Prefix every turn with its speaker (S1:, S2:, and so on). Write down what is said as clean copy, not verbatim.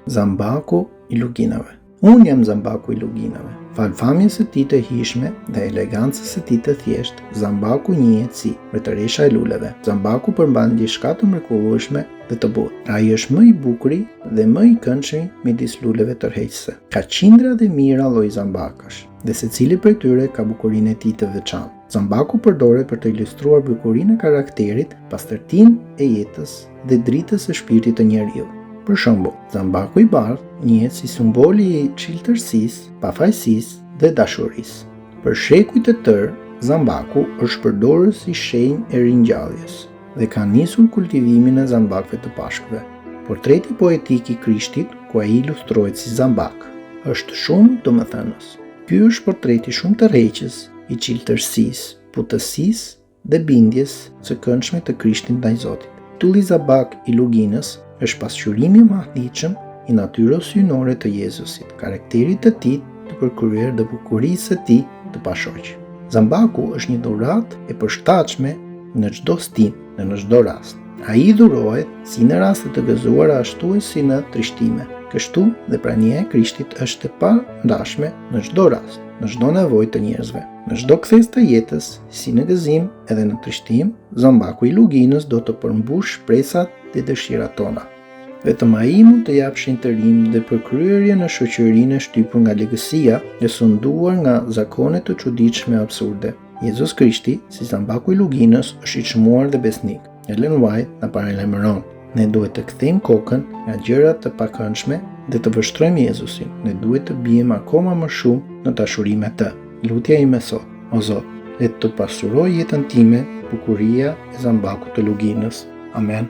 S1: Zambaku i luginave. Unë jam zambaku i luginave. Falfamjes së tij të hishme dhe elegancës së tij të thjeshtë, zambaku njihet si mbretëresha e luleve. Zambaku përmban diçka të mrekullueshme dhe të butë. Ai është më i bukuri dhe më i këndshëm midis luleve tërheqëse. Ka qindra dhe mijëra lloj zambakash, dhe secili prej tyre ka bukurinë e tij të veçantë. Zambaku përdoret për të ilustruar bukurinë e karakterit, pastërtinë e jetës dhe dritës së shpirtit të njeriu. Për shembull, zambaku i bardhë njihet si simboli i çiltërsisë, pafajësisë dhe dashurisë. Për shekuj të tërë, zambaku është përdorur si shenjë e ringjalljes dhe ka nisur kultivimin e zambakëve të pashkve. Portreti poetik i Krishtit, ku ai ilustrohet si zambak, është shumë domethënës. Ky është portreti shumë tërheqës i çiltërsisë, butësisë dhe bindjes së këndshme të Krishtit ndaj Zotit. Titulli zambak i luginës është pasqyrimi i mahditshëm i natyrës hyjnore të Jezusit, karakterit të tij të përkryer dhe bukurisë së tij të pashoq. Zambaku është një dhuratë e përshtatshme në çdo stim dhe në çdo rast. Ai dhurohet si në raste të gëzuara ashtu si në trishtime. Kështu dhe prania e Krishtit është e pandashme në çdo rast, në çdo nevojë të njerëzve. Në çdo kthes të jetës, si në gëzim edhe në trishtim, zambaku i luginës do të përmbush shpresat dhe dëshirat tona. Vetëm ai mund të japë shenjtërim dhe përkryerje në shoqërinë e shtypur nga legësia dhe sunduar nga zakone të çuditshme e absurde. Jezus Krishti, si zambaku i luginës, është i çmuar dhe besnik. Ellen White na paralajmëron: ne duhet të kthejmë kokën nga gjërat të pakëndshme dhe të vështrojmë Jezusin. Ne duhet të bijmë akoma më shumë në dashuri me të. Lutja ime sot: o Zot, le të pasuroj jetën time bukuria e zambakut të luginës. Amen.